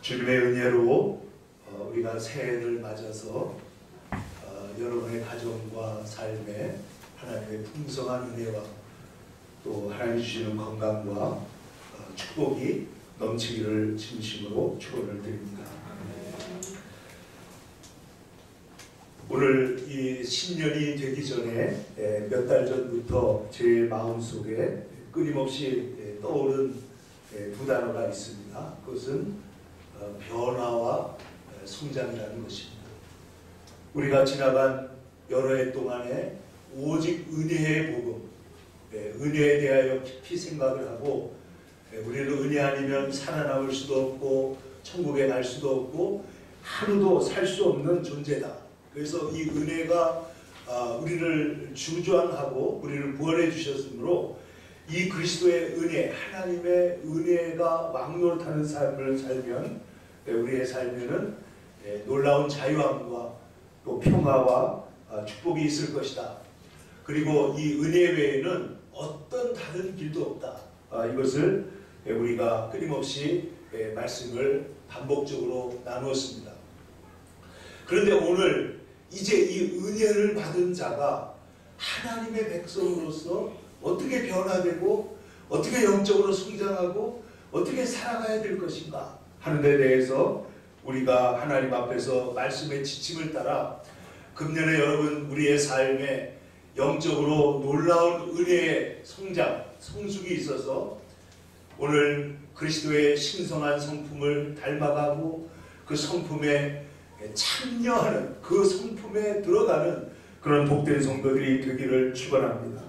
주님의 은혜로 우리가 새해를 맞아서 여러분의 가정과 삶에 하나님의 풍성한 은혜와 또 하나님 주시는 건강과 축복이 넘치기를 진심으로 축원을 드립니다. 오늘 이 신년이 되기 전에 몇 달 전부터 제 마음속에 끊임없이 떠오른 두 단어가 있습니다. 그것은 변화와 성장이라는 것입니다. 우리가 지나간 여러 해 동안에 오직 은혜의 복음, 은혜에 대하여 깊이 생각을 하고 우리는 은혜 아니면 살아남을 수도 없고 천국에 갈 수도 없고 하루도 살 수 없는 존재다. 그래서 이 은혜가 우리를 주장하고 우리를 구원해 주셨으므로 이 그리스도의 은혜, 하나님의 은혜가 왕노릇하는 삶을 살면 우리의 삶에는 놀라운 자유함과 또 평화와 축복이 있을 것이다. 그리고 이 은혜 외에는 어떤 다른 길도 없다. 이것을 우리가 끊임없이 말씀을 반복적으로 나누었습니다. 그런데 오늘 이제 이 은혜를 받은 자가 하나님의 백성으로서 어떻게 변화되고 어떻게 영적으로 성장하고 어떻게 살아가야 될 것인가 하는 데 대해서 우리가 하나님 앞에서 말씀의 지침을 따라 금년에 여러분 우리의 삶에 영적으로 놀라운 은혜의 성장, 성숙이 있어서 오늘 그리스도의 신성한 성품을 닮아가고 그 성품에 참여하는, 그 성품에 들어가는 그런 복된 성도들이 되기를 축원합니다.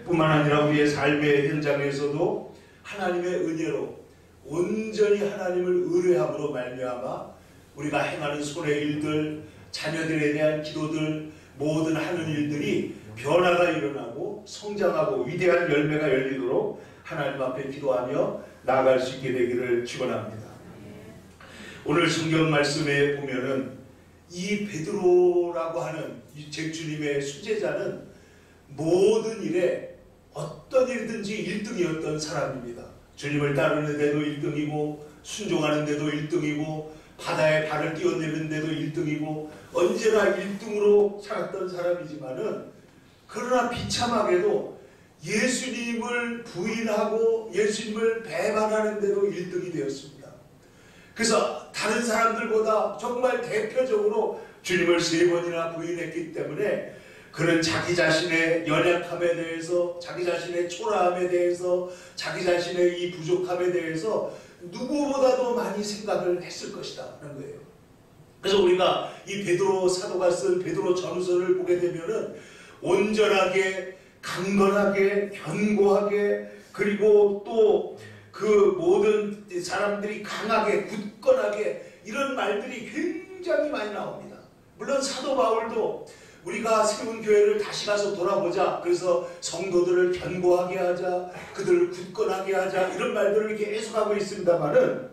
뿐만 아니라 우리의 삶의 현장에서도 하나님의 은혜로 온전히 하나님을 의뢰함으로 말미암아 우리가 행하는 손의 일들, 자녀들에 대한 기도들, 모든 하는 일들이 변화가 일어나고 성장하고 위대한 열매가 열리도록 하나님 앞에 기도하며 나아갈 수 있게 되기를 축원합니다. 오늘 성경 말씀에 보면은 이 베드로라고 하는 제 주님의 수제자는 모든 일에 어떤 일든지 1등이었던 사람입니다. 주님을 따르는 데도 1등이고 순종하는 데도 1등이고 바다에 발을 띄워내는 데도 1등이고 언제나 1등으로 살았던 사람이지만은 그러나 비참하게도 예수님을 부인하고 예수님을 배반하는 데도 1등이 되었습니다. 그래서 다른 사람들보다 정말 대표적으로 주님을 3번이나 부인했기 때문에 그는 자기 자신의 연약함에 대해서, 자기 자신의 초라함에 대해서, 자기 자신의 이 부족함에 대해서 누구보다도 많이 생각을 했을 것이다 하는 거예요. 그래서 우리가 이 베드로 사도가 쓴 베드로 전후서를 보게 되면은 온전하게, 강건하게, 견고하게, 그리고 또 그 모든 사람들이 강하게, 굳건하게 이런 말들이 굉장히 많이 나옵니다. 물론 사도 바울도 우리가 세운 교회를 다시 가서 돌아보자. 그래서 성도들을 견고하게 하자. 그들을 굳건하게 하자. 이런 말들을 계속하고 있습니다만은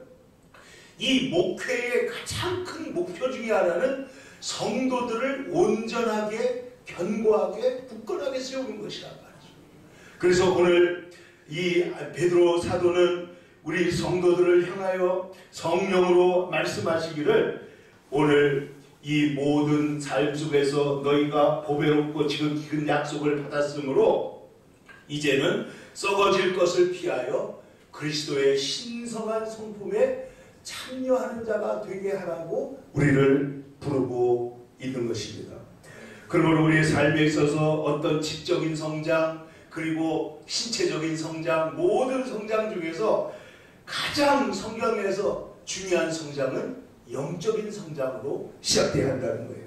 이 목회의 가장 큰 목표 중에 하나는 성도들을 온전하게, 견고하게, 굳건하게 세우는 것이란 말이죠. 그래서 오늘 이 베드로 사도는 우리 성도들을 향하여 성령으로 말씀하시기를 오늘 이 모든 삶 속에서 너희가 보배롭고 지극히 약속을 받았으므로 이제는 썩어질 것을 피하여 그리스도의 신성한 성품에 참여하는 자가 되게 하라고 우리를 부르고 있는 것입니다. 그러므로 우리의 삶에 있어서 어떤 지적인 성장 그리고 신체적인 성장, 모든 성장 중에서 가장 성경에서 중요한 성장은 영적인 성장으로 시작되어야 한다는 거예요.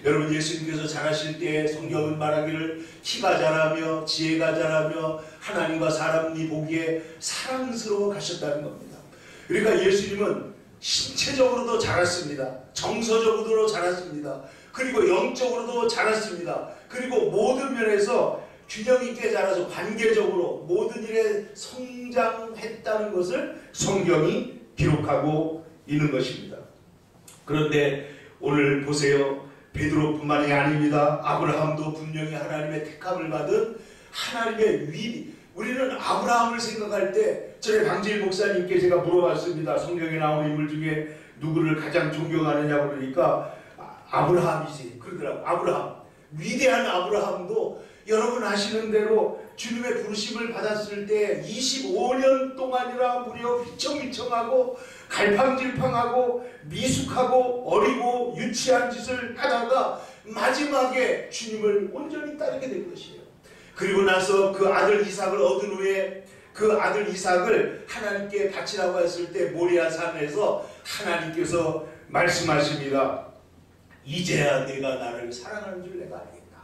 여러분 예수님께서 자라실 때 성경은 말하기를 키가 자라며 지혜가 자라며 하나님과 사람이 보기에 사랑스러워 가셨다는 겁니다. 그러니까 예수님은 신체적으로도 자랐습니다. 정서적으로도 자랐습니다. 그리고 영적으로도 자랐습니다. 그리고 모든 면에서 균형 있게 자라서 관계적으로 모든 일에 성장했다는 것을 성경이 기록하고 있는 것입니다. 그런데 오늘 보세요. 베드로뿐만이 아닙니다. 아브라함도 분명히 하나님의 택함을 받은 하나님의 우리는 아브라함을 생각할 때 전에 방질 목사님께 제가 물어봤습니다. 성경에 나오는 인물 중에 누구를 가장 존경하느냐고 그러니까 아브라함이지 그러더라고. 아브라함. 위대한 아브라함도 여러분 아시는 대로 주님의 부르심을 받았을 때 25년 동안이라 무려 휘청휘청하고 갈팡질팡하고 미숙하고 어리고 유치한 짓을 하다가 마지막에 주님을 온전히 따르게 된 것이에요. 그리고 나서 그 아들 이삭을 얻은 후에 그 아들 이삭을 하나님께 바치라고 했을 때 모리아 산에서 하나님께서 말씀하십니다. 이제야 내가 나를 사랑하는 줄 내가 알겠다.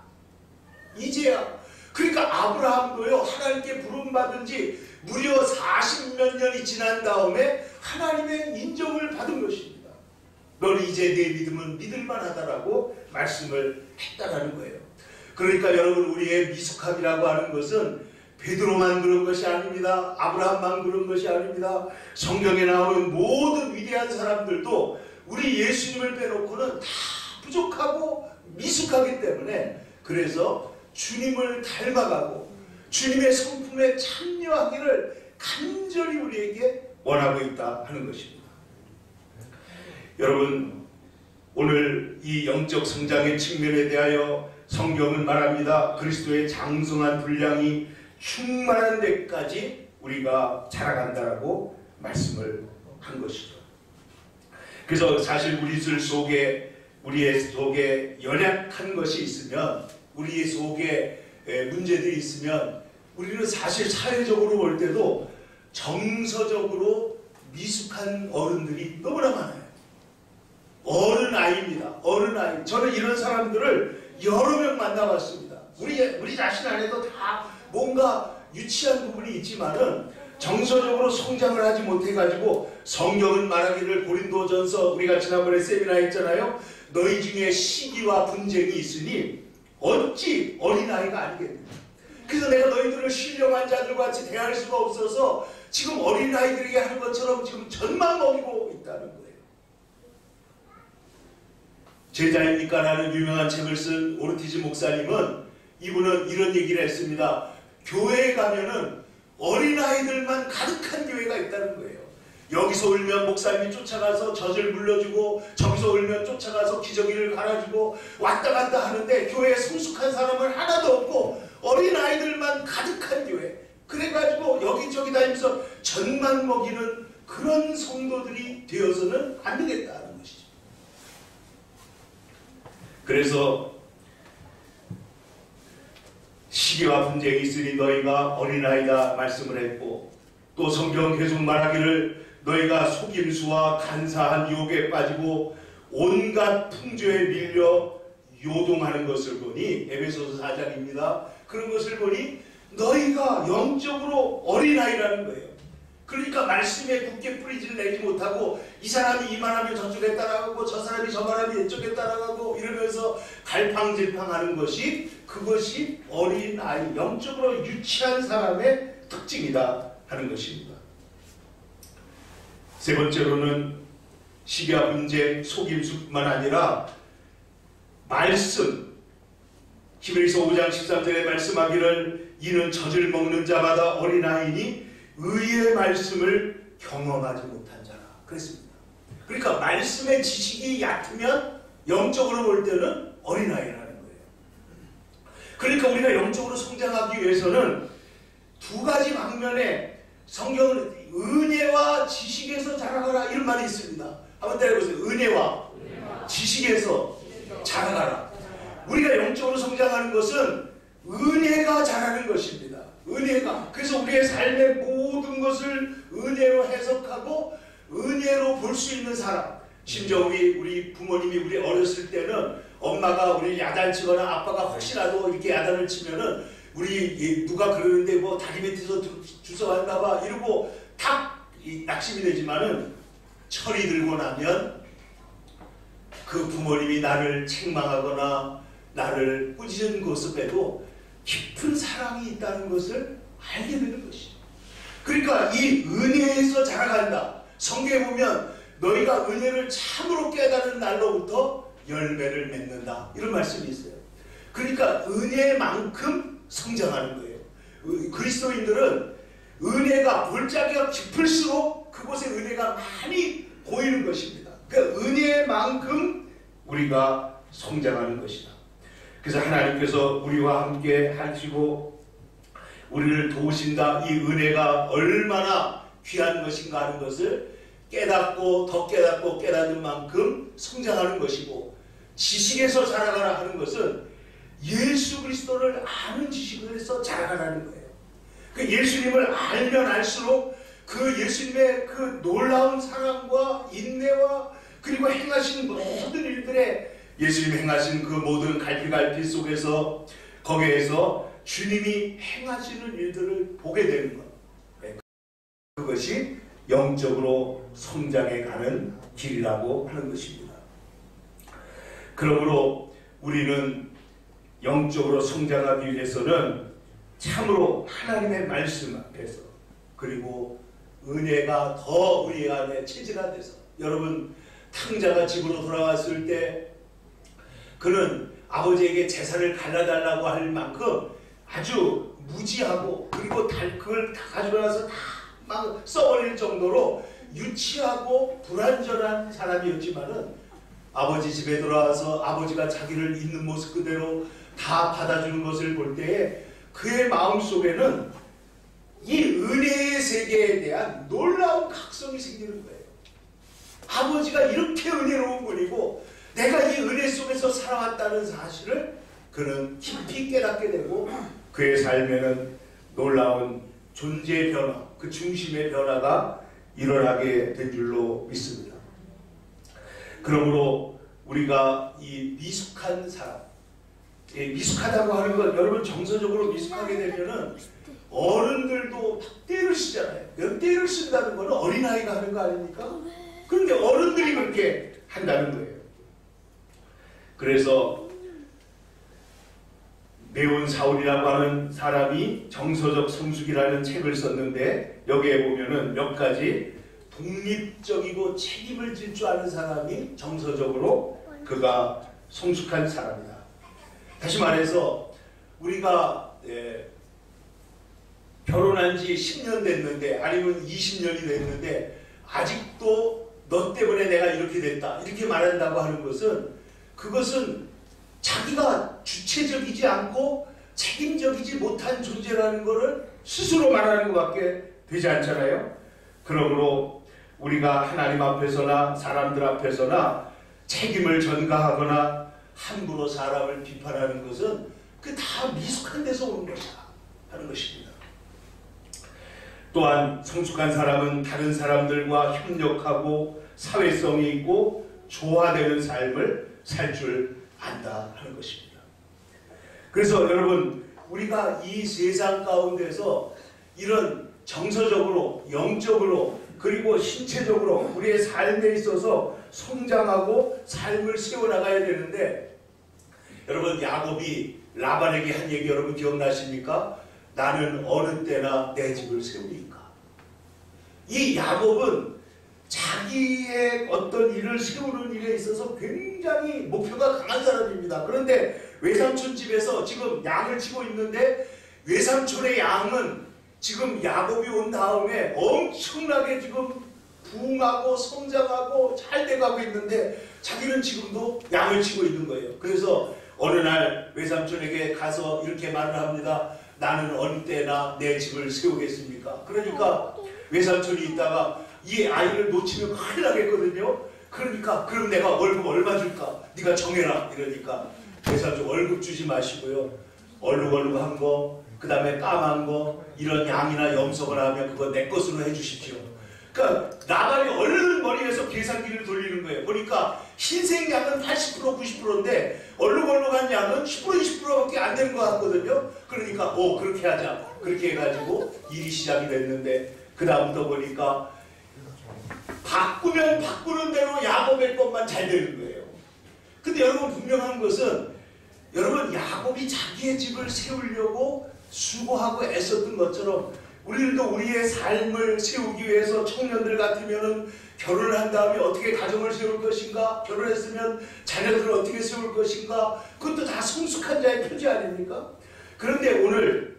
이제야. 그러니까 아브라함도요, 하나님께 부름받은 지 무려 40몇 년이 지난 다음에 하나님의 인정을 받은 것입니다. 너는 이제 내 믿음은 믿을만하다라고 말씀을 했다라는 거예요. 그러니까 여러분, 우리의 미숙함이라고 하는 것은 베드로만 그런 것이 아닙니다. 아브라함만 그런 것이 아닙니다. 성경에 나오는 모든 위대한 사람들도 우리 예수님을 빼놓고는 다 부족하고 미숙하기 때문에, 그래서 주님을 닮아가고 주님의 성품에 참여하기를 간절히 우리에게 원하고 있다 하는 것입니다. 여러분, 오늘 이 영적 성장의 측면에 대하여 성경은 말합니다. 그리스도의 장성한 분량이 충만한 데까지 우리가 자라간다라고 말씀을 한 것이죠. 그래서 사실 우리의 속에 연약한 것이 있으면, 우리의 속에 문제들이 있으면 우리는 사실 사회적으로 볼 때도 정서적으로 미숙한 어른들이 너무나 많아요. 어른아이입니다. 어른아이. 저는 이런 사람들을 여러 명 만나봤습니다. 우리 자신 안에도 다 뭔가 유치한 부분이 있지만은 정서적으로 성장을 하지 못해가지고, 성경은 말하기를 고린도전서, 우리가 지난번에 세미나 했잖아요. 너희 중에 시기와 분쟁이 있으니 어찌 어린아이가 아니겠느냐. 그래서 내가 너희들을 신령한 자들과 같이 대할 수가 없어서 지금 어린아이들에게 하는 것처럼 지금 젖만 먹이고 있다는 거예요. 제자입니까? 라는 유명한 책을 쓴 오르티즈 목사님은, 이분은 이런 얘기를 했습니다. 교회에 가면은 어린아이들만 가득한 교회가 있다는 거예요. 여기서 울면 목사님이 쫓아가서 젖을 물려주고, 저기서 울면 쫓아가서 기저귀를 갈아주고 왔다 갔다 하는데 교회에 성숙한 사람은 하나도 없고 어린아이들만 가득한 교회. 그래가지고 여기저기 다니면서 젖만 먹이는 그런 성도들이 되어서는 안 되겠다는 것이죠. 그래서 시기와 분쟁이 있으니 너희가 어린아이다 말씀을 했고, 또 성경 계속 말하기를 너희가 속임수와 간사한 유혹에 빠지고 온갖 풍조에 밀려 요동하는 것을 보니, 에베소서 4장입니다. 그런 것을 보니 너희가 영적으로 어린아이라는 거예요. 그러니까 말씀에 굳게 뿌리지를 내지 못하고, 이 사람이 이만하면 저쪽에 따라가고 저 사람이 저만하면 이쪽에 따라가고 이러면서 갈팡질팡하는 것이, 그것이 어린아이, 영적으로 유치한 사람의 특징이다 하는 것입니다. 세 번째로는 시기와 분쟁, 속임수뿐만 아니라 말씀, 히브리서 5장 13절에 말씀하기를 이는 젖을 먹는 자마다 어린아이니 의의 말씀을 경험하지 못한 자라 그랬습니다. 그러니까 말씀의 지식이 얕으면 영적으로 볼 때는 어린아이라는 거예요. 그러니까 우리가 영적으로 성장하기 위해서는 두 가지 방면에, 성경은 은혜와 지식에서 자라가라 이런 말이 있습니다. 한번 따라해보세요. 은혜와 지식에서 자라가라. 우리가 영적으로 성장하는 것은 은혜가 자라는 것입니다. 은혜가. 그래서 우리의 삶의 모든 것을 은혜로 해석하고 은혜로 볼 수 있는 사람. 심지어 우리 부모님이 우리 어렸을 때는 엄마가 우리 야단치거나 아빠가 혹시라도 이렇게 야단을 치면은 우리 누가 그러는데 뭐 다리 밑에서 주워왔나봐 이러고 탁 낙심이 되지만은 철이 들고 나면 그 부모님이 나를 책망하거나 나를 꾸짖은 모습에도 깊은 사랑이 있다는 것을 알게 되는 것이죠. 그러니까 이 은혜에서 자라간다. 성경에 보면 너희가 은혜를 참으로 깨달은 날로부터 열매를 맺는다 이런 말씀이 있어요. 그러니까 은혜만큼 성장하는 거예요. 그리스도인들은 은혜가 골짜기가 깊을수록 그곳에 은혜가 많이 보이는 것입니다. 그 은혜만큼 우리가 성장하는 것이다. 그래서 하나님께서 우리와 함께 하시고 우리를 도우신다. 이 은혜가 얼마나 귀한 것인가 하는 것을 깨닫고 더 깨닫고 깨닫는 만큼 성장하는 것이고, 지식에서 자라가라 하는 것은 예수 그리스도를 아는 지식에서 자라가라는 거예요. 그 예수님을 알면 알수록 그 예수님의 그 놀라운 사랑과 인내와 그리고 행하신 모든 일들에, 예수님이 행하신 그 모든 갈피갈피 속에서 거기에서 주님이 행하시는 일들을 보게 되는 것, 그것이 영적으로 성장해 가는 길이라고 하는 것입니다. 그러므로 우리는 영적으로 성장하기 위해서는 참으로 하나님의 말씀 앞에서, 그리고 은혜가 더 우리 안에 체질화 돼서, 여러분 탕자가 집으로 돌아왔을 때 그는 아버지에게 재산을 갈라달라고 할 만큼 아주 무지하고, 그리고 그걸 다 가지고 나서 다 막 써버릴 정도로 유치하고 불완전한 사람이었지만은, 아버지 집에 돌아와서 아버지가 자기를 있는 모습 그대로 다 받아주는 것을 볼 때에 그의 마음속에는 이 은혜의 세계에 대한 놀라운 각성이 생기는 거예요. 아버지가 이렇게 은혜로운 분이고 내가 이 은혜 속에서 살아왔다는 사실을 그는 깊이 깨닫게 되고, 그의 삶에는 놀라운 존재의 변화, 그 중심의 변화가 일어나게 된 줄로 믿습니다. 그러므로 우리가 이 미숙한 사람, 미숙하다고 하는 건, 여러분 정서적으로 미숙하게 되면은 어른들도 막 때를 쓰잖아요. 때를 쓴다는 것은 어린아이가 하는 거 아닙니까? 그런데 어른들이 그렇게 한다는 거예요. 그래서 네온 사울이라고 하는 사람이 정서적 성숙이라는 책을 썼는데, 여기에 보면은 몇 가지 독립적이고 책임을 질 줄 아는 사람이 정서적으로 그가 성숙한 사람이다. 다시 말해서 우리가 결혼한 지 10년 됐는데, 아니면 20년이 됐는데 아직도 너 때문에 내가 이렇게 됐다 이렇게 말한다고 하는 것은, 그것은 자기가 주체적이지 않고 책임적이지 못한 존재라는 것을 스스로 말하는 것밖에 되지 않잖아요. 그러므로 우리가 하나님 앞에서나 사람들 앞에서나 책임을 전가하거나 함부로 사람을 비판하는 것은 그 다 미숙한 데서 오는 것이다 하는 것입니다. 또한 성숙한 사람은 다른 사람들과 협력하고 사회성이 있고 조화되는 삶을 살 줄 안다 하는 것입니다. 그래서 여러분, 우리가 이 세상 가운데서 이런 정서적으로, 영적으로, 그리고 신체적으로 우리의 삶에 있어서 성장하고 삶을 세워나가야 되는데, 여러분 야곱이 라반에게 한 얘기 여러분 기억나십니까? 나는 어느 때나 내 집을 세우리까. 이 야곱은 자기의 어떤 일을 세우는 일에 있어서 굉장히 목표가 강한 사람입니다. 그런데 외삼촌 집에서 지금 양을 치고 있는데, 외삼촌의 양은 지금 야곱이 온 다음에 엄청나게 지금 부흥하고 성장하고 잘 돼가고 있는데, 자기는 지금도 양을 치고 있는 거예요. 그래서 어느 날 외삼촌에게 가서 이렇게 말을 합니다. 나는 어느 때나 내 집을 세우겠습니까? 그러니까 외삼촌이 있다가 이 아이를 놓치면 큰일 나겠거든요. 그러니까 그럼 내가 월급 얼마 줄까? 네가 정해라. 이러니까 외삼촌 월급 주지 마시고요, 얼룩얼룩한 거, 그 다음에 까만 거, 이런 양이나 염소를 하면 그거 내 것으로 해주십시오. 그러니까 라반이 얼른 머리에서 계산기를 돌리는 거예요. 보니까 흰색 양은 80% 90%인데 얼룩얼룩한 양은 10% 20%밖에 안 되는 것 같거든요. 그러니까 그렇게 하자. 그렇게 해가지고 일이 시작이 됐는데, 그 다음부터 보니까 바꾸면 바꾸는 대로 야곱의 것만 잘 되는 거예요. 근데 여러분 분명한 것은, 여러분 야곱이 자기의 집을 세우려고 수고하고 애썼던 것처럼 우리들도 우리의 삶을 세우기 위해서 청년들 같으면은 결혼을 한 다음에 어떻게 가정을 세울 것인가, 결혼했으면 자녀들을 어떻게 세울 것인가, 그것도 다 성숙한 자의 표지 아닙니까? 그런데 오늘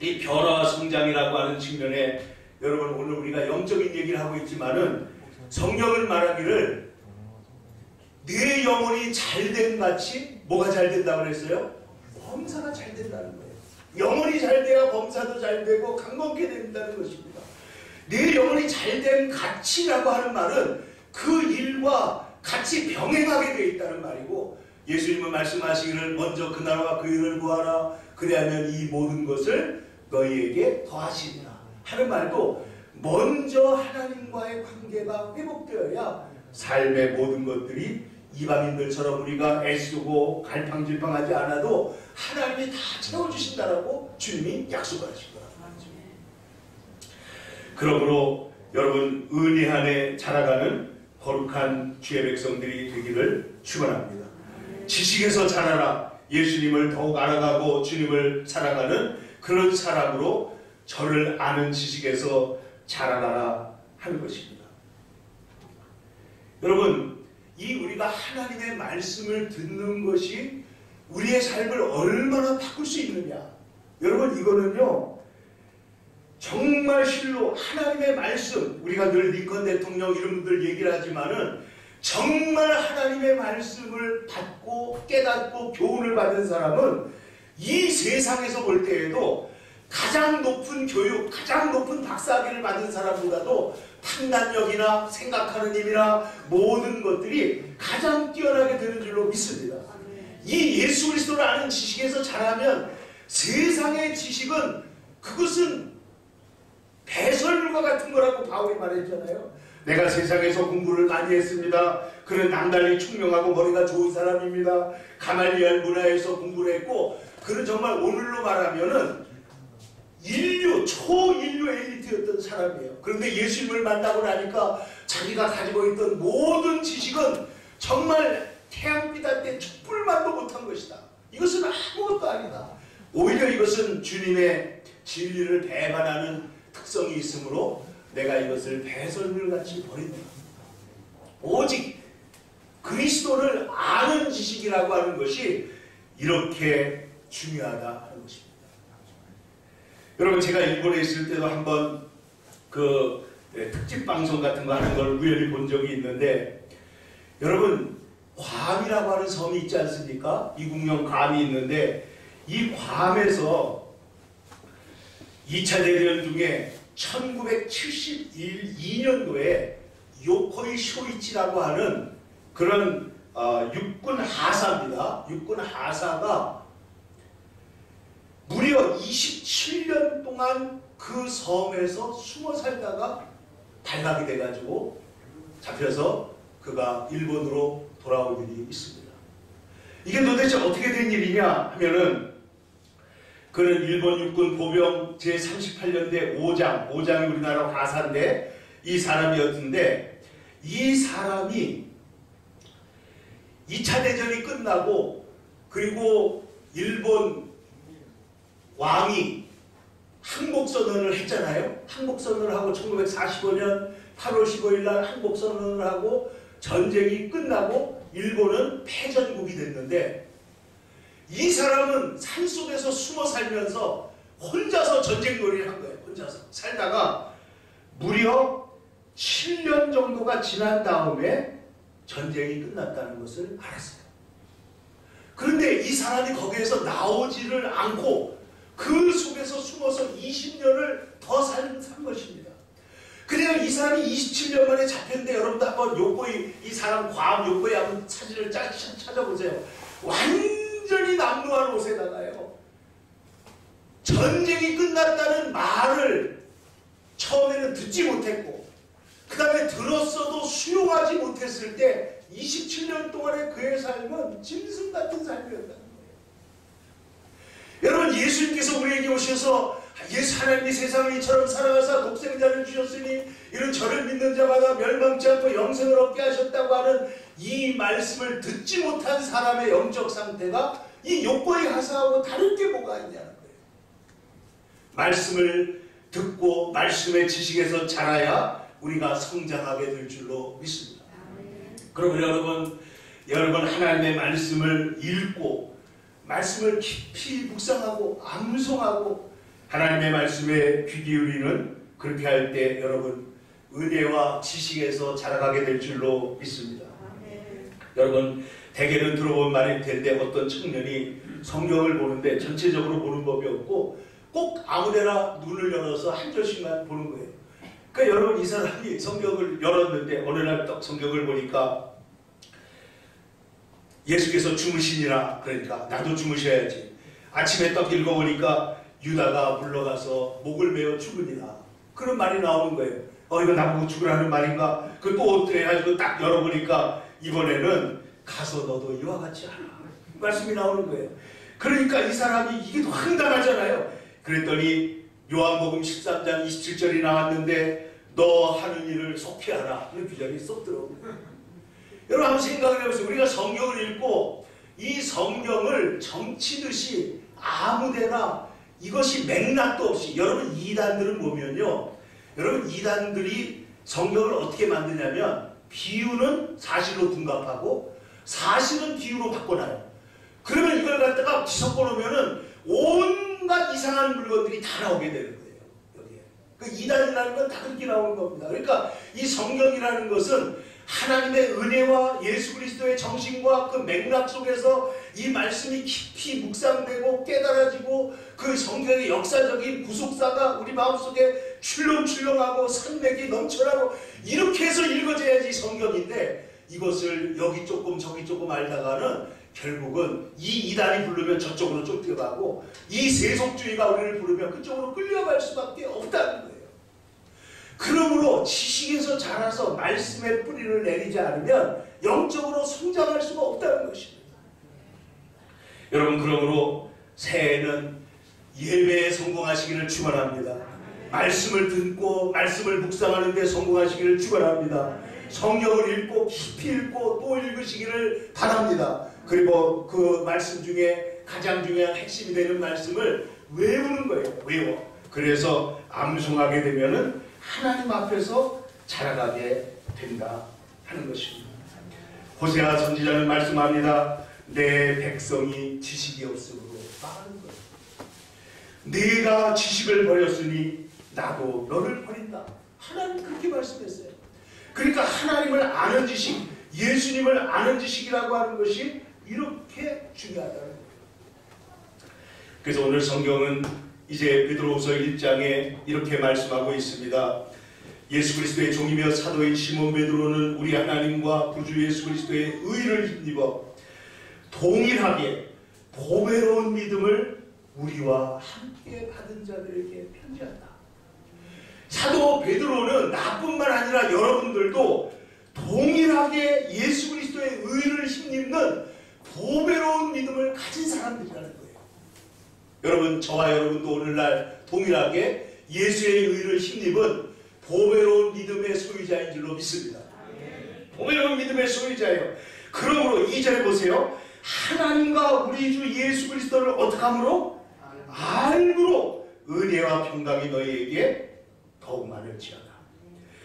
이 변화 성장이라고 하는 측면에 여러분 오늘 우리가 영적인 얘기를 하고 있지만은 성경은 말하기를 내 영혼이 잘된 같이 뭐가 잘 된다고 그랬어요? 범사가 잘 된다는 거예요. 영혼이 잘 돼야 범사도 잘 되고 강건케 된다는 것입니다. 내 영혼이 잘된 가치라고 하는 말은 그 일과 같이 병행하게 되어 있다는 말이고 예수님은 말씀하시기를 먼저 그 나라와 그 일을 구하라 그리하면 이 모든 것을 너희에게 더하시리라 하는 말도 먼저 하나님과의 관계가 회복되어야 삶의 모든 것들이 이방인들처럼 우리가 애쓰고 갈팡질팡하지 않아도 하나님이 다 채워주신다라고 주님이 약속하신 거라고 하죠. 그러므로 여러분 은혜 안에 자라가는 거룩한 주의 백성들이 되기를 축원합니다. 지식에서 자라라. 예수님을 더욱 알아가고 주님을 살아가는 그런 사람으로 저를 아는 지식에서 자라나라 하는 것입니다. 여러분 이 우리가 하나님의 말씀을 듣는 것이 우리의 삶을 얼마나 바꿀 수 있느냐. 여러분 이거는요 정말 실로 하나님의 말씀 우리가 늘 링컨 대통령 이런 분들 얘기를 하지만은 정말 하나님의 말씀을 받고 깨닫고 교훈을 받은 사람은 이 세상에서 볼 때에도 가장 높은 교육, 가장 높은 박사학위를 받은 사람보다도 판단력이나 생각하는 힘이나 모든 것들이 가장 뛰어나게 되는 줄로 믿습니다. 이 예수 그리스도를 아는 지식에서 자라면 세상의 지식은 그것은 배설물과 같은 거라고 바울이 말했잖아요. 내가 세상에서 공부를 많이 했습니다. 그는 남달리 총명하고 머리가 좋은 사람입니다. 가말리알 문화에서 공부를 했고 그는 정말 오늘로 말하면은 인류, 초인류 엘리트였던 사람이에요. 그런데 예수님을 만나고 나니까 자기가 가지고 있던 모든 지식은 정말 태양빛 한때 촛불만도 못한 것이다. 이것은 아무것도 아니다. 오히려 이것은 주님의 진리를 배반하는 특성이 있으므로 내가 이것을 배설물같이 버린다. 오직 그리스도를 아는 지식이라고 하는 것이 이렇게 중요하다 하는 것입니다. 여러분 제가 일본에 있을 때도 한번 그 특집 방송 같은 거 하는 걸 우연히 본 적이 있는데 여러분 괌이라고 하는 섬이 있지 않습니까? 이국령 괌이 있는데 이 괌에서 2차 대전 중에 1972년도에 요코이 쇼이치라고 하는 그런 육군 하사입니다. 육군 하사가 무려 27년 동안 그 섬에서 숨어 살다가 발각이 돼가지고 잡혀서 그가 일본으로 돌아올 일이 있습니다. 이게 도대체 어떻게 된 일이냐 하면은 그는 일본 육군 보병 제38년대 5장이 우리나라 하사인데 이 사람이었는데 이 사람이 2차 대전이 끝나고 그리고 일본 왕이 항복선언을 했잖아요. 항복선언을 하고 1945년 8월 15일 날 항복선언을 하고 전쟁이 끝나고 일본은 패전국이 됐는데 이 사람은 산속에서 숨어 살면서 혼자서 전쟁놀이를 한 거예요. 혼자서 살다가 무려 7년 정도가 지난 다음에 전쟁이 끝났다는 것을 알았어요. 그런데 이 사람이 거기에서 나오지를 않고 그 속에서 숨어서 20년을 더 산 것입니다. 그래야 이 사람이 27년 만에 잡혔는데 여러분도 한번 요코이 이 사람 괌 요코이 한번 사진을 찾아보세요. 완전히 남루한 옷에다가요. 전쟁이 끝났다는 말을 처음에는 듣지 못했고 그 다음에 들었어도 수용하지 못했을 때 27년 동안의 그의 삶은 짐승 같은 삶이었다는 거예요. 여러분 예수님께서 우리에게 오셔서 예수 하나님이 세상을 이처럼 사랑하사 독생자를 주셨으니 이는 저를 믿는 자마다 멸망치 않고 영생을 얻게 하셨다고 하는 이 말씀을 듣지 못한 사람의 영적 상태가 이 요코이 하사하고 다를 게 뭐가 있냐는 거예요. 말씀을 듣고 말씀의 지식에서 자라야 우리가 성장하게 될 줄로 믿습니다. 그러면 여러분 하나님의 말씀을 읽고 말씀을 깊이 묵상하고 암송하고 하나님의 말씀에 귀 기울이는, 그렇게 할 때 여러분 은혜와 지식에서 자라가게 될 줄로 믿습니다. 여러분 대개는 들어본 말일 텐데, 어떤 청년이 성경을 보는데 전체적으로 보는 법이 없고 꼭 아무데나 눈을 열어서 한 절씩만 보는 거예요. 그러니까 여러분, 이 사람이 성경을 열었는데 어느 날 딱 성경을 보니까 예수께서 주무시니라, 그러니까 나도 주무셔야지. 아침에 딱 읽어보니까 유다가 물러가서 목을 메어 죽으니라, 그런 말이 나오는 거예요. 이거 나보고 죽으라는 말인가? 그 또 어떻게 해가지고 딱 열어보니까 이번에는 가서 너도 이와 같이 하라, 말씀이 나오는 거예요. 그러니까 이 사람이 이게 더 황당하잖아요. 그랬더니 요한복음 13장 27절이 나왔는데 너 하는 일을 속히 하라, 이 규정이 쏙 들어오는 거예요. 여러분 한번 생각을 해보세요. 우리가 성경을 읽고 이 성경을 정치듯이 아무데나, 이것이 맥락도 없이, 여러분 이단들은 보면요, 여러분 이단들이 성경을 어떻게 만드냐면 비유는 사실로 둔갑하고 사실은 비유로 바꿔놔요. 그러면 이걸 갖다가 뒤섞어 놓으면은 온갖 이상한 물건들이 다 나오게 되는 거예요. 여기에. 그 이단이라는 건 다 그렇게 나오는 겁니다. 그러니까 이 성경이라는 것은 하나님의 은혜와 예수 그리스도의 정신과 그 맥락 속에서 이 말씀이 깊이 묵상되고 깨달아지고, 그 성경의 역사적인 구속사가 우리 마음속에 출렁출렁하고 산맥이 넘쳐나고, 이렇게 해서 읽어져야지 성경인데, 이것을 여기 조금 저기 조금 알다가는 결국은 이 이단이 부르면 저쪽으로 쫓겨가고, 이 세속주의가 우리를 부르면 그쪽으로 끌려갈 수밖에 없다는 거예요. 그러므로 지식에서 자라서 말씀의 뿌리를 내리지 않으면 영적으로 성장할 수가 없다는 것입니다. 여러분, 그러므로 새해에는 예배에 성공하시기를 축원합니다. 말씀을 듣고 말씀을 묵상하는 데 성공하시기를 축원합니다. 성경을 읽고 깊이 읽고 또 읽으시기를 바랍니다. 그리고 그 말씀 중에 가장 중요한 핵심이 되는 말씀을 외우는 거예요. 외워. 그래서 암송하게 되면은 하나님 앞에서 자라가게 된다 하는 것입니다. 호세아 선지자는 말씀합니다. 내 백성이 지식이 없으므로 망하는 거예요. 네가 지식을 버렸으니 나도 너를 버린다. 하나님 그렇게 말씀했어요. 그러니까 하나님을 아는 지식, 예수님을 아는 지식이라고 하는 것이 이렇게 중요하다는 거예요. 그래서 오늘 성경은 이제 베드로후서 1장에 이렇게 말씀하고 있습니다. 예수 그리스도의 종이며 사도인 시몬 베드로는 우리 하나님과 구주 예수 그리스도의 의를 힘입어 동일하게 보배로운 믿음을 우리와 함께 받은 자들에게 편지한다. 사도 베드로는 나뿐만 아니라 여러분들도 동일하게 예수 그리스도의 의를 힘입는 보배로운 믿음을 가진 사람들이라는 거예요. 여러분, 저와 여러분도 오늘날 동일하게 예수의 의를 힘입은 보배로운 믿음의 소유자인 줄로 믿습니다. 보배로운 믿음의 소유자예요. 그러므로 2절에 보세요. 하나님과 우리 주 예수 그리스도를 어떻게 함으로? 알므로 은혜와 평강이 너희에게 더욱 많을지어다.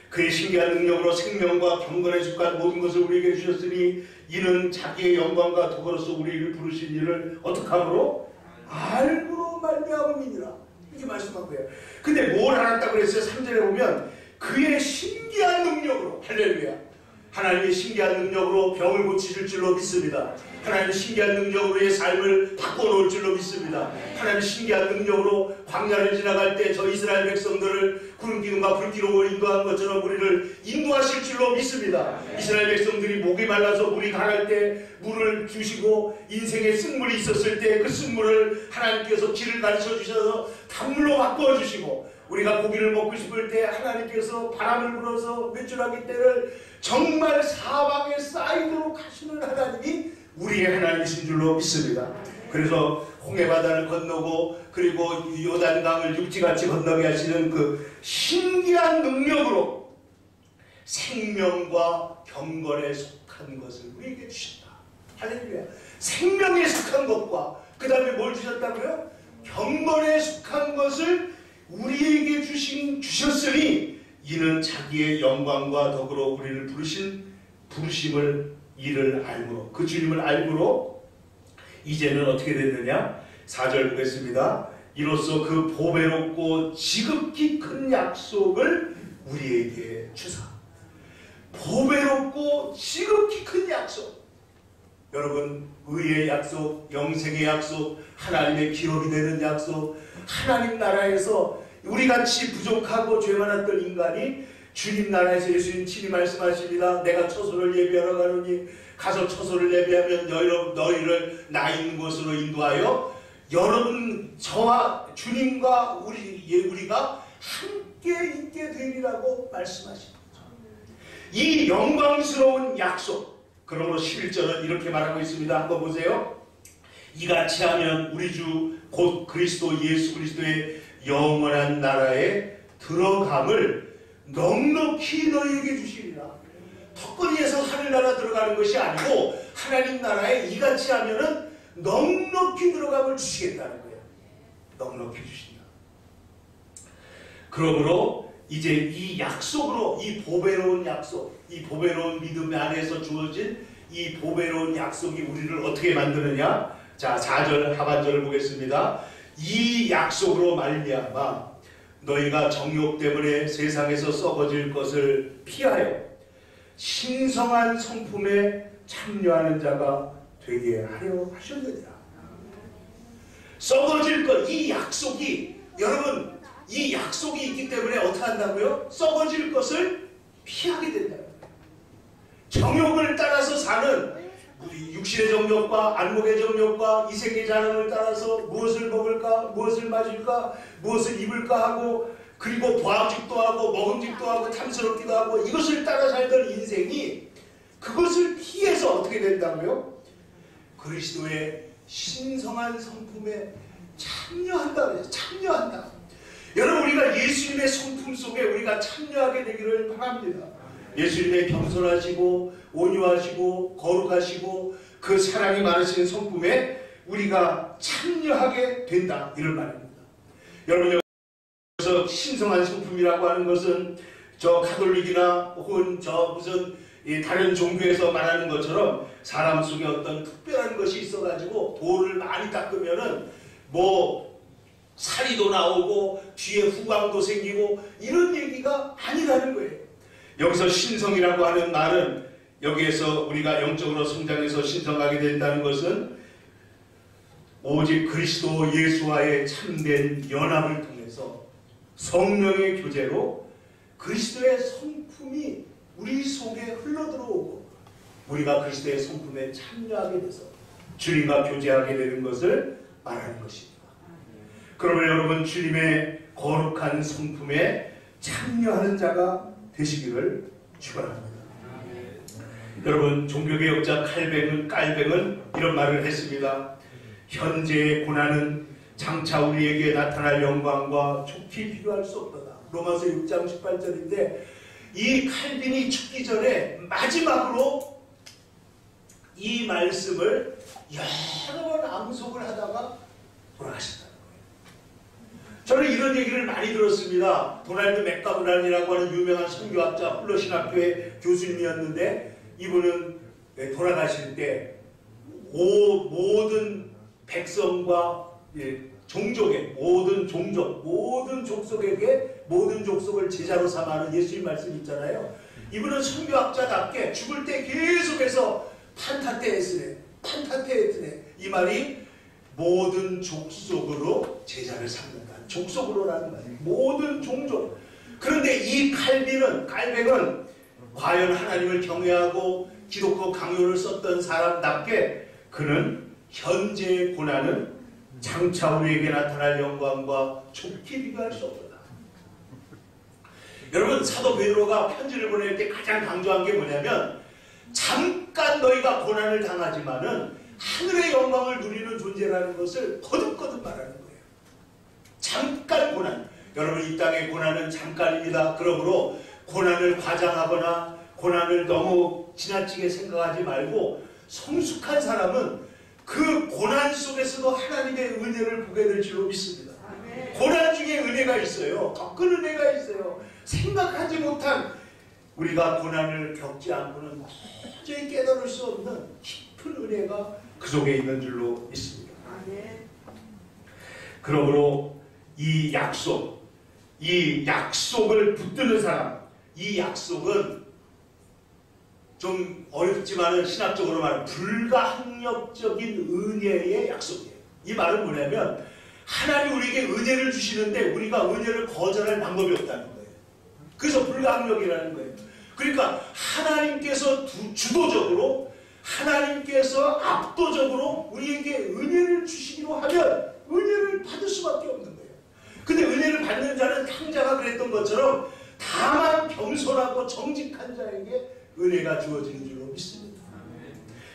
그의 신기한 능력으로 생명과 경건에 속한 모든 것을 우리에게 주셨으니 이는 자기의 영광과 덕으로서 우리를 부르신 이를 어떻게 함으로? 알므로 말미암음이니라. 이렇게 말씀한 거예요. 근데 뭘 알았다고 그랬어요? 3절에 보면 그의 신기한 능력으로, 할렐루야, 하나님의 신기한 능력으로 병을 고치실 줄로 믿습니다. 하나님의 신기한 능력으로의 삶을 바꿔놓을 줄로 믿습니다. 하나님의 신기한 능력으로 광야를 지나갈 때 저 이스라엘 백성들을 구름 기둥과 불 기둥으로 인도한 것처럼 우리를 인도하실 줄로 믿습니다. 이스라엘 백성들이 목이 말라서 물이 가랄 때 물을 주시고, 인생에 쓴물이 있었을 때 그 쓴물을 하나님께서 길을 가르쳐 주셔서 단물로 바꾸어 주시고, 우리가 고기를 먹고 싶을 때 하나님께서 바람을 불어서 메추라기 때를 정말 사방에 쌓이도록 하시는 하나님이 우리의 하나님이신 줄로 믿습니다. 그래서 홍해바다를 건너고 그리고 요단강을 육지같이 건너게 하시는 그 신기한 능력으로 생명과 경건에 속한 것을 우리에게 주신다. 할렐루야. 생명에 속한 것과 그 다음에 뭘 주셨다고요? 경건에 속한 것을 우리에게 주셨으니 이는 자기의 영광과 덕으로 우리를 부르신 부르심을 이를 알므로, 그 주님을 알므로 이제는 어떻게 됐느냐? 4절 보겠습니다. 이로써 그 보배롭고 지극히 큰 약속을 우리에게 주사. 보배롭고 지극히 큰 약속. 여러분, 의의 약속, 영생의 약속, 하나님의 기업이 되는 약속, 하나님 나라에서 우리같이 부족하고 죄 많았던 인간이 주님 나라에서 예수님 친히 말씀하십니다. 내가 처소를 예비하러 가노니 가서 처소를 예비하면 너희를 나 있는 곳으로 인도하여 여러분 저와 주님과 우리가 함께 있게 되리라고 말씀하십니다. 이 영광스러운 약속. 그러므로 11절은 이렇게 말하고 있습니다. 한번 보세요. 이같이 하면 우리 주 곧 그리스도 예수 그리스도의 영원한 나라에 들어감을 넉넉히 너희에게 주시리라. 턱걸이에서 하늘나라 들어가는 것이 아니고 하나님 나라에 이같이 하면은 넉넉히 들어감을 주시겠다는 거예요. 넉넉히 주신다. 그러므로 이제 이 약속으로, 이 보배로운 약속, 이 보배로운 믿음 안에서 주어진 이 보배로운 약속이 우리를 어떻게 만드느냐? 자, 4절 하반절을 보겠습니다. 이 약속으로 말미암아 너희가 정욕 때문에 세상에서 썩어질 것을 피하여 신성한 성품에 참여하는 자가 되게 하려 하셨느니라. 썩어질 것, 이 약속이, 여러분, 이 약속이 있기 때문에 어떻게 한다고요? 썩어질 것을 피하게 된다. 정욕을 따라서 사는 육신의 정욕과 안목의 정욕과 이생의 자랑을 따라서 무엇을 먹을까, 무엇을 마실까, 무엇을 입을까 하고, 그리고 보암직도 하고 먹음직도 하고 탐스럽기도 하고 이것을 따라 살던 인생이 그것을 피해서 어떻게 된다고요? 그리스도의 신성한 성품에 참여한다 그래서 참여한다. 여러분, 우리가 예수님의 성품 속에 우리가 참여하게 되기를 바랍니다. 예수님의 겸손하시고 온유하시고 거룩하시고 그 사랑이 많으신 성품에 우리가 참여하게 된다, 이런 말입니다. 여러분, 여기서 신성한 성품이라고 하는 것은 저 가톨릭이나 혹은 저 무슨 다른 종교에서 말하는 것처럼 사람 속에 어떤 특별한 것이 있어가지고 돌을 많이 닦으면은 뭐 살이도 나오고 뒤에 후광도 생기고 이런 얘기가 아니라는 거예요. 여기서 신성이라고 하는 말은 여기에서 우리가 영적으로 성장해서 신성하게 된다는 것은 오직 그리스도 예수와의 참된 연합을 통해서 성령의 교제로 그리스도의 성품이 우리 속에 흘러들어오고 우리가 그리스도의 성품에 참여하게 돼서 주님과 교제하게 되는 것을 말하는 것입니다. 그러면 여러분, 주님의 거룩한 성품에 참여하는 자가 되시기를 축원합니다. 여러분, 종교개혁자 깔뱅은 이런 말을 했습니다. 현재의 고난은 장차 우리에게 나타날 영광과 좋게 비교할 수 없도다. 로마서 6장 18절인데 이 칼빈이 죽기 전에 마지막으로 이 말씀을 여러 번 암송을 하다가 돌아가셨다는 거예요. 저는 이런 얘기를 많이 들었습니다. 도널드 맥가브란이라고 하는 유명한 선교학자, 훌러신학교의 교수님이었는데 이분은 돌아가실 때 모든 백성과 종족의 모든 종족, 모든 족속에게 모든 족속을 제자로 삼아는 예수님 말씀 있잖아요. 이분은 선교학자답게 죽을 때 계속해서 판타테에스네 이 말이 모든 족속으로 제자를 삼는다. 족속으로라는 말이에요. 모든 종족. 그런데 이 깔뱅은 과연 하나님을 경외하고 기독교 강요를 썼던 사람답게 그는 현재의 고난은 장차 우리에게 나타날 영광과 좋게 비교할 수 없다. 여러분, 사도 베드로가 편지를 보낼 때 가장 강조한 게 뭐냐면 잠깐 너희가 고난을 당하지만은 하늘의 영광을 누리는 존재라는 것을 거듭거듭 말하는 거예요. 잠깐 고난. 여러분, 이 땅의 고난은 잠깐입니다. 그러므로 고난을 과장하거나 고난을 너무 지나치게 생각하지 말고 성숙한 사람은 그 고난 속에서도 하나님의 은혜를 보게 될 줄로 믿습니다. 고난 중에 은혜가 있어요. 더 큰 은혜가 있어요. 생각하지 못한, 우리가 고난을 겪지 않고는 도저히 깨달을 수 없는 깊은 은혜가 그 속에 있는 줄로 믿습니다. 그러므로 이 약속을 붙드는 사람, 이 약속은 좀 어렵지만은 신학적으로 말하면 불가항력적인 은혜의 약속이에요. 이 말은 뭐냐면 하나님 우리에게 은혜를 주시는데 우리가 은혜를 거절할 방법이 없다는 거예요. 그래서 불가항력이라는 거예요. 그러니까 하나님께서 주도적으로, 하나님께서 압도적으로 우리에게 은혜를 주시기로 하면 은혜를 받을 수밖에 없는 거예요. 근데 은혜를 받는 자는 탕자가 그랬던 것처럼 다만 겸손하고 정직한 자에게 은혜가 주어지는 줄로 믿습니다.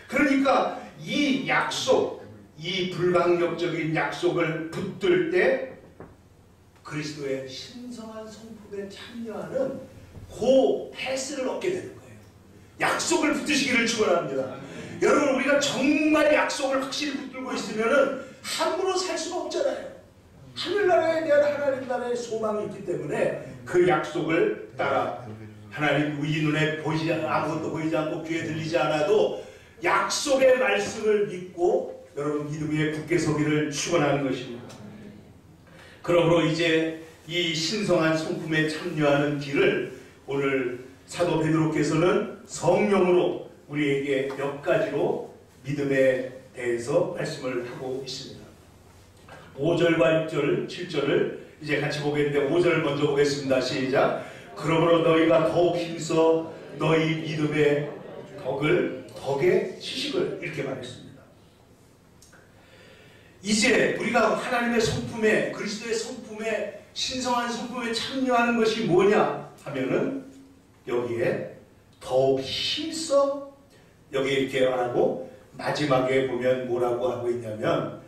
그러니까 이 약속, 이 불가항력적인 약속을 붙들 때 그리스도의 신성한 성품에 참여하는 그 패스를 얻게 되는 거예요. 약속을 붙드시기를 축원합니다. 여러분, 우리가 정말 약속을 확실히 붙들고 있으면은 함부로 살 수가 없잖아요. 하늘나라에 대한 하나님 나라의 소망이 있기 때문에 그 약속을 따라 하나님 우리 눈에 아무것도 보이지 않고 귀에 들리지 않아도 약속의 말씀을 믿고 여러분 믿음 위에 굳게 서기를 축원하는 것입니다. 그러므로 이제 이 신성한 성품에 참여하는 길을 오늘 사도 베드로께서는 성령으로 우리에게 몇 가지로 믿음에 대해서 말씀을 하고 있습니다. 5절과 6절, 7절을 이제 같이 보겠는데 5절 먼저 보겠습니다. 시작. 그러므로 너희가 더욱 힘써 너희 믿음의 덕의 지식을 이렇게 말했습니다. 이제 우리가 하나님의 성품에, 그리스도의 성품에, 신성한 성품에 참여하는 것이 뭐냐 하면은 여기에 더욱 힘써, 여기 이렇게 말하고 마지막에 보면 뭐라고 하고 있냐면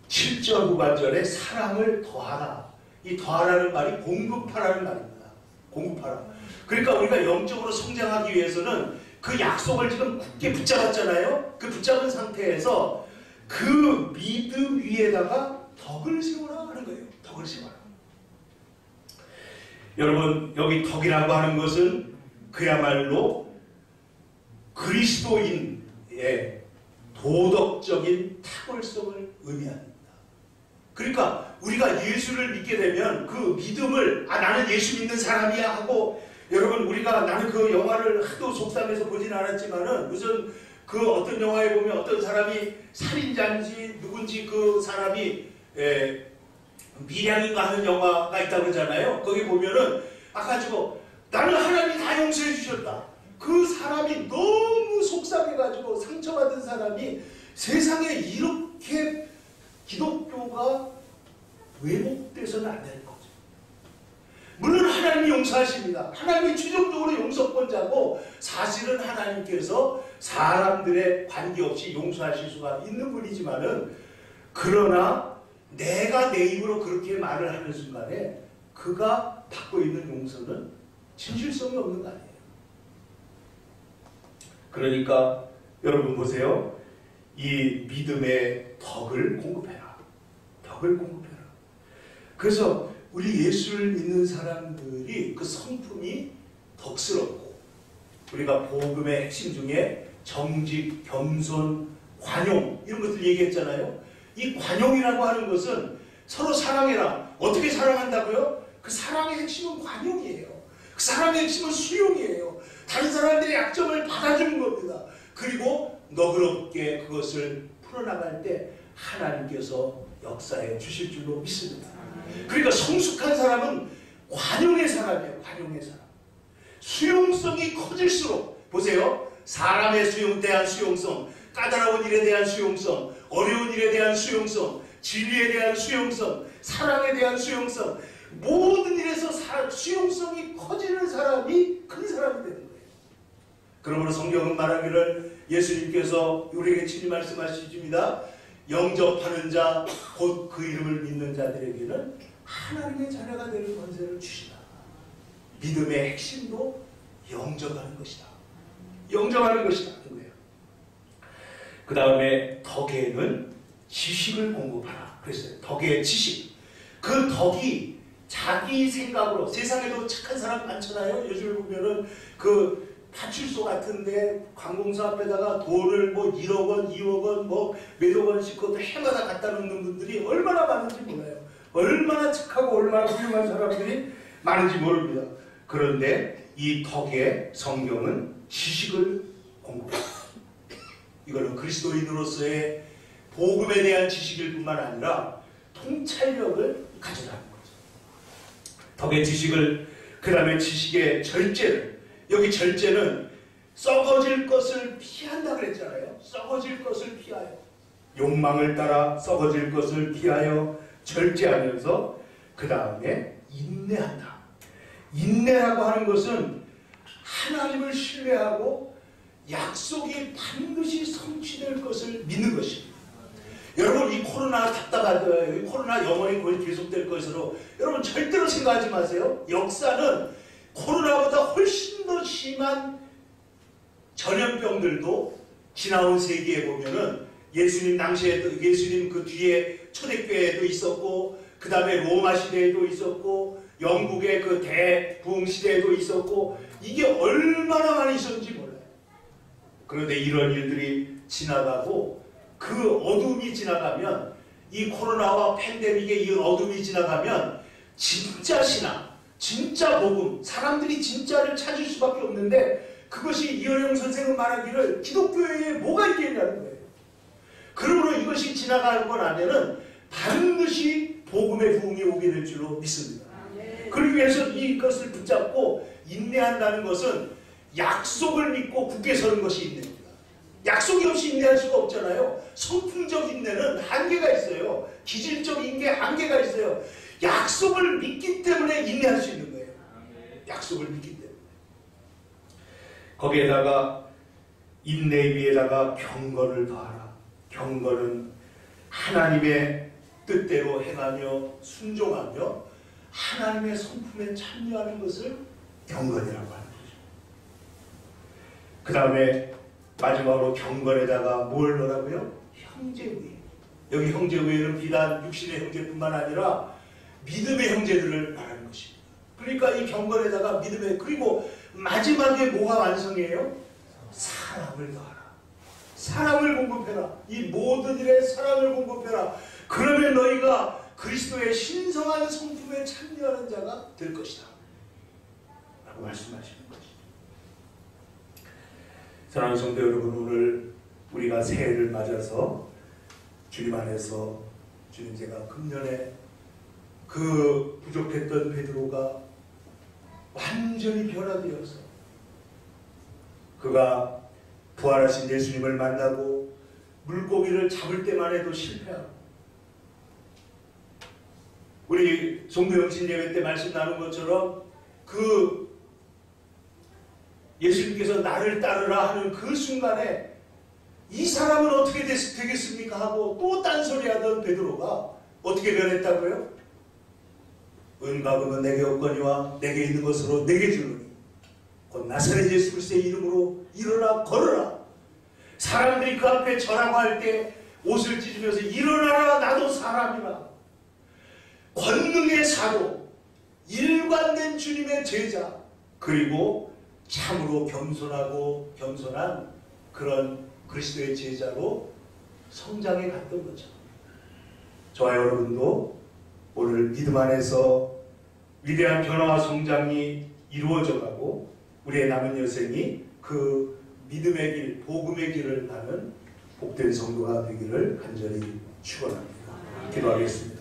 7절 후반절에 사랑을 더하라. 이 더하라는 말이 공급하라는 말입니다. 공급하라. 그러니까 우리가 영적으로 성장하기 위해서는 그 약속을 지금 굳게 붙잡았잖아요. 그 붙잡은 상태에서 그 믿음 위에다가 덕을 세우라 하는 거예요. 덕을 세워라. 여러분, 여기 덕이라고 하는 것은 그야말로 그리스도인의 도덕적인 탁월성을 의미합니다. 그러니까 우리가 예수를 믿게 되면 그 믿음을 나는 예수 믿는 사람이야 하고, 여러분 우리가 나는 그 영화를 하도 속담해서 보진 않았지만은 무슨 그 어떤 영화에 보면 어떤 사람이 살인자인지 누군지 그 사람이 미량인가 하는 영화가 있다고 그러잖아요. 거기 보면은 아가지고 나는 하나님이 다 용서해 주셨다. 그 사람이 너무 속상해가지고 상처받은 사람이 세상에 이렇게 기독교가 왜곡돼서는 안 되는 거죠. 물론 하나님이 용서하십니다. 하나님이 최종적으로 용서권자고 사실은 하나님께서 사람들의 관계없이 용서하실 수가 있는 분이지만은, 그러나 내가 내 입으로 그렇게 말을 하는 순간에 그가 받고 있는 용서는 진실성이 없는 거 아니에요. 그러니까 여러분 보세요. 이 믿음의 덕을 공급해라. 덕을 공급해라. 그래서 우리 예수를 믿는 사람들이 그 성품이 덕스럽고, 우리가 복음의 핵심 중에 정직, 겸손, 관용 이런 것들 얘기했잖아요. 이 관용이라고 하는 것은 서로 사랑해라. 어떻게 사랑한다고요? 그 사랑의 핵심은 관용이에요. 그 사랑의 핵심은 수용이에요. 다른 사람들의 약점을 받아주는 겁니다. 그리고 너그럽게 그것을 풀어나갈 때 하나님께서 역사해 주실 줄로 믿습니다. 그러니까 성숙한 사람은 관용의 사람이에요. 관용의 사람. 수용성이 커질수록, 보세요. 사람의 대한 수용성, 까다로운 일에 대한 수용성, 어려운 일에 대한 수용성, 진리에 대한 수용성, 사랑에 대한 수용성, 모든 일에서 수용성이 커지는 사람이 큰 사람이 되는 거예요. 그러므로 성경은 말하기를, 예수님께서 우리에게 친히 말씀하십니다. 영접하는 자, 곧 그 이름을 믿는 자들에게는 하나님의 자녀가 되는 권세를 주시다. 믿음의 핵심도 영접하는 것이다. 영접하는 것이다. 거예요. 그 다음에 덕에는 지식을 공급하라. 그랬어요. 덕의 지식. 그 덕이 자기 생각으로, 세상에도 착한 사람 많잖아요. 요즘에 보면은 그 파출소 같은데 관공서 앞에다가 돈을 뭐 1억 원, 2억 원, 뭐 몇억 원씩 그것도 해마다 갖다 놓는 분들이 얼마나 많은지 몰라요. 얼마나 착하고 얼마나 훌륭한 사람들이 많은지 모릅니다. 그런데 이 덕의 성경은 지식을 공급합니다. 이거는 그리스도인으로서의 복음에 대한 지식일 뿐만 아니라 통찰력을 가져가는 거죠. 덕의 지식을, 그 다음에 지식의 절제를, 여기 절제는 썩어질 것을 피한다 그랬잖아요. 썩어질 것을 피하여, 욕망을 따라 썩어질 것을 피하여 절제하면서 그 다음에 인내한다. 인내라고 하는 것은 하나님을 신뢰하고 약속이 반드시 성취될 것을 믿는 것입니다. 여러분, 이 코로나 답답하죠. 이 코로나 영원히 거의 계속될 것으로 여러분 절대로 생각하지 마세요. 역사는 코로나보다 훨씬 더 심한 전염병들도 지나온 세기에 보면은 예수님 당시에도, 예수님 그 뒤에 초대교회에도 있었고, 그 다음에 로마 시대에도 있었고, 영국의 그 대부흥 시대에도 있었고, 이게 얼마나 많이 있었는지 몰라요. 그런데 이런 일들이 지나가고 그 어둠이 지나가면, 이 코로나와 팬데믹의 이 어둠이 지나가면 진짜 신앙, 진짜 복음, 사람들이 진짜를 찾을 수밖에 없는데, 그것이 이어령 선생은 말하기를 기독교에 뭐가 있겠냐는 거예요. 그러므로 이것이 지나가고 나면은 반드시 복음의 부흥이 오게 될 줄로 믿습니다. 그러기 위해서 이것을 붙잡고 인내한다는 것은 약속을 믿고 굳게 서는 것이 인내입니다. 약속이 없이 인내할 수가 없잖아요. 성품적 인내는 한계가 있어요. 기질적 인내 한계가 있어요. 약속을 믿기 때문에 인내할 수 있는 거예요. 약속을 믿기 때문에. 거기에다가 인내 위에다가 경건을 더하라. 경건은 하나님의 뜻대로 행하며 순종하며 하나님의 성품에 참여하는 것을 경건이라고 하는 거죠. 그 다음에 마지막으로 경건에다가 뭘 넣으라고요? 형제우애. 여기 형제우애는 비단 육신의 형제뿐만 아니라 믿음의 형제들을 말하는 것입니다. 그러니까 이 경건에다가 믿음의, 그리고 마지막에 뭐가 완성이에요? 사랑을 더하라. 사랑을 공급해라. 이 모든 일에 사랑을 공급해라. 그러면 너희가 그리스도의 신성한 성품에 참여하는 자가 될 것이다 라고 말씀하시는 것이죠. 사랑하는 성도 여러분, 오늘 우리가 새해를 맞아서 주님 안에서, 주님, 제가 금년에 그 부족했던 베드로가 완전히 변화되어서 그가 부활하신 예수님을 만나고 물고기를 잡을 때만 해도 실패하고, 우리 송도영신 예배 때 말씀 나눈 것처럼 그 예수님께서 나를 따르라 하는 그 순간에 이 사람은 어떻게 되겠습니까 하고 또 딴소리 하던 베드로가 어떻게 변했다고요? 은과 금은 내게 없거니와 내게 있는 것으로 내게 주노니 곧 나사렛 예수 그리스도의 이름으로 일어나 걸어라. 사람들이 그 앞에 절하고 할 때 옷을 찢으면서 일어나라, 나도 사람이라. 권능의 사도, 일관된 주님의 제자, 그리고 참으로 겸손하고 겸손한 그런 그리스도의 제자로 성장해 갔던 거죠. 저와 여러분도 오늘 믿음 안에서 위대한 변화와 성장이 이루어져 가고 우리의 남은 여생이 그 믿음의 길, 복음의 길을 가는 복된 성도가 되기를 간절히 축원합니다. 기도하겠습니다.